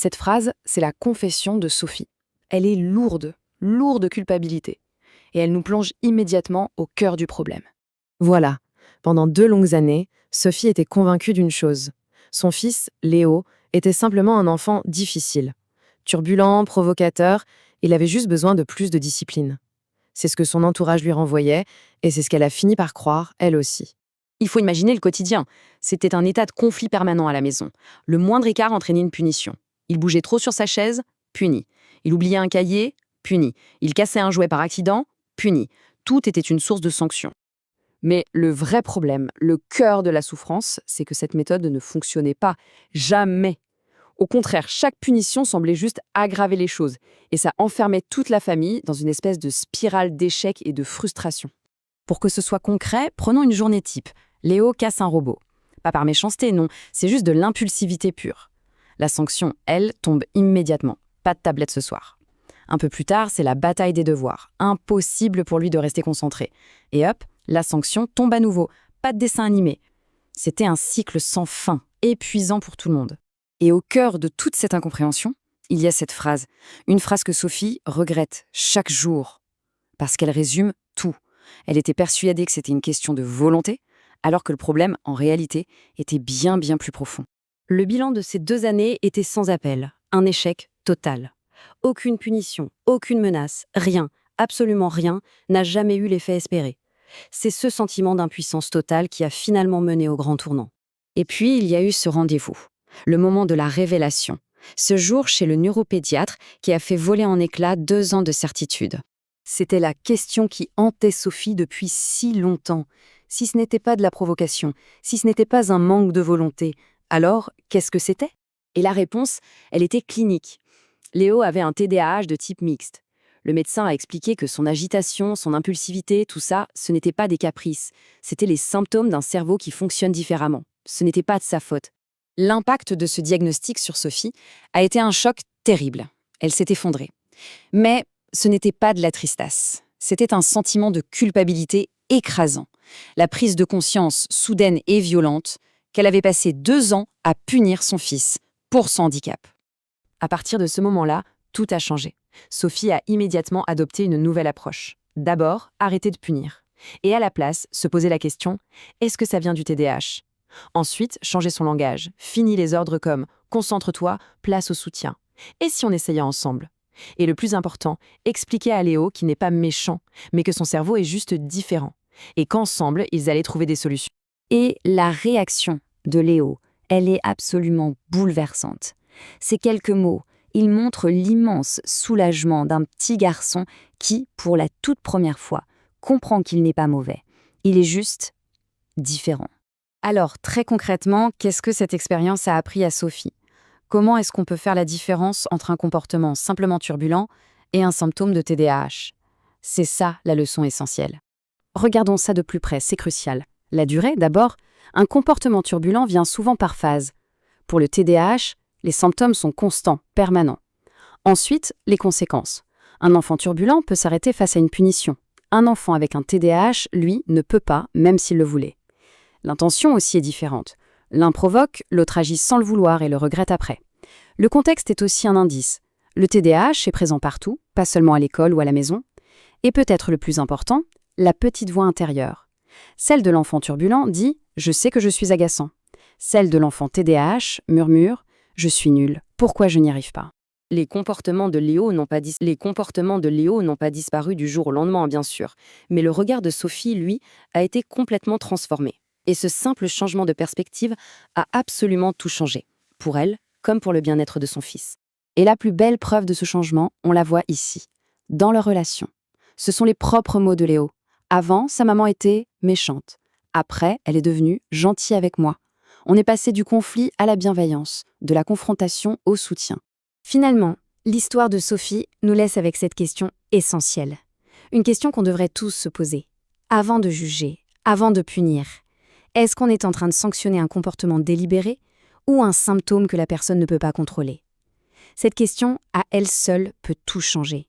Cette phrase, c'est la confession de Sophie. Elle est lourde, lourde de culpabilité. Et elle nous plonge immédiatement au cœur du problème. Voilà, pendant 2 longues années, Sophie était convaincue d'une chose. Son fils, Léo, était simplement un enfant difficile. Turbulent, provocateur, il avait juste besoin de plus de discipline. C'est ce que son entourage lui renvoyait, et c'est ce qu'elle a fini par croire, elle aussi. Il faut imaginer le quotidien. C'était un état de conflit permanent à la maison. Le moindre écart entraînait une punition. Il bougeait trop sur sa chaise, puni. Il oubliait un cahier, puni. Il cassait un jouet par accident, puni. Tout était une source de sanction. Mais le vrai problème, le cœur de la souffrance, c'est que cette méthode ne fonctionnait pas. Jamais. Au contraire, chaque punition semblait juste aggraver les choses. Et ça enfermait toute la famille dans une espèce de spirale d'échec et de frustration. Pour que ce soit concret, prenons une journée type. Léo casse un robot. Pas par méchanceté, non, c'est juste de l'impulsivité pure. La sanction, elle, tombe immédiatement. Pas de tablette ce soir. Un peu plus tard, c'est la bataille des devoirs. Impossible pour lui de rester concentré. Et hop, la sanction tombe à nouveau. Pas de dessin animé. C'était un cycle sans fin, épuisant pour tout le monde. Et au cœur de toute cette incompréhension, il y a cette phrase. Une phrase que Sophie regrette chaque jour. Parce qu'elle résume tout. Elle était persuadée que c'était une question de volonté, alors que le problème, en réalité, était bien plus profond. Le bilan de ces 2 années était sans appel. Un échec total. Aucune punition, aucune menace, rien, absolument rien, n'a jamais eu l'effet espéré. C'est ce sentiment d'impuissance totale qui a finalement mené au grand tournant. Et puis, il y a eu ce rendez-vous. Le moment de la révélation. Ce jour chez le neuropédiatre qui a fait voler en éclats 2 ans de certitude. C'était la question qui hantait Sophie depuis si longtemps. Si ce n'était pas de la provocation, si ce n'était pas un manque de volonté, alors qu'est-ce que c'était? Et la réponse, elle était clinique. Léo avait un TDAH de type mixte. Le médecin a expliqué que son agitation, son impulsivité, tout ça, ce n'était pas des caprices. C'était les symptômes d'un cerveau qui fonctionne différemment. Ce n'était pas de sa faute. L'impact de ce diagnostic sur Sophie a été un choc terrible. Elle s'est effondrée. Mais ce n'était pas de la tristesse. C'était un sentiment de culpabilité écrasant. La prise de conscience soudaine et violente qu'elle avait passé 2 ans à punir son fils pour son handicap. À partir de ce moment-là, tout a changé. Sophie a immédiatement adopté une nouvelle approche. D'abord, arrêter de punir. Et à la place, se poser la question, est-ce que ça vient du TDAH? Ensuite, changer son langage. Fini les ordres comme « concentre-toi, place au soutien ». Et si on essayait ensemble? Et le plus important, expliquer à Léo qu'il n'est pas méchant, mais que son cerveau est juste différent. Et qu'ensemble, ils allaient trouver des solutions. Et la réaction de Léo, elle est absolument bouleversante. Ces quelques mots, ils montrent l'immense soulagement d'un petit garçon qui, pour la toute première fois, comprend qu'il n'est pas mauvais. Il est juste différent. Alors, très concrètement, qu'est-ce que cette expérience a appris à Sophie? Comment est-ce qu'on peut faire la différence entre un comportement simplement turbulent et un symptôme de TDAH? C'est ça la leçon essentielle. Regardons ça de plus près, c'est crucial. La durée, d'abord, un comportement turbulent vient souvent par phase. Pour le TDAH, les symptômes sont constants, permanents. Ensuite, les conséquences. Un enfant turbulent peut s'arrêter face à une punition. Un enfant avec un TDAH, lui, ne peut pas, même s'il le voulait. L'intention aussi est différente. L'un provoque, l'autre agit sans le vouloir et le regrette après. Le contexte est aussi un indice. Le TDAH est présent partout, pas seulement à l'école ou à la maison. Et peut-être le plus important, la petite voix intérieure. Celle de l'enfant turbulent dit « je sais que je suis agaçant ». Celle de l'enfant TDAH murmure « je suis nul, pourquoi je n'y arrive pas ?» Les comportements de Léo n'ont pas disparu du jour au lendemain, bien sûr. Mais le regard de Sophie, lui, a été complètement transformé. Et ce simple changement de perspective a absolument tout changé, pour elle comme pour le bien-être de son fils. Et la plus belle preuve de ce changement, on la voit ici, dans leur relation. Ce sont les propres mots de Léo. Avant, sa maman était méchante. Après, elle est devenue gentille avec moi. On est passé du conflit à la bienveillance, de la confrontation au soutien. Finalement, l'histoire de Sophie nous laisse avec cette question essentielle. Une question qu'on devrait tous se poser. Avant de juger, avant de punir, est-ce qu'on est en train de sanctionner un comportement délibéré ou un symptôme que la personne ne peut pas contrôler? Cette question, à elle seule, peut tout changer.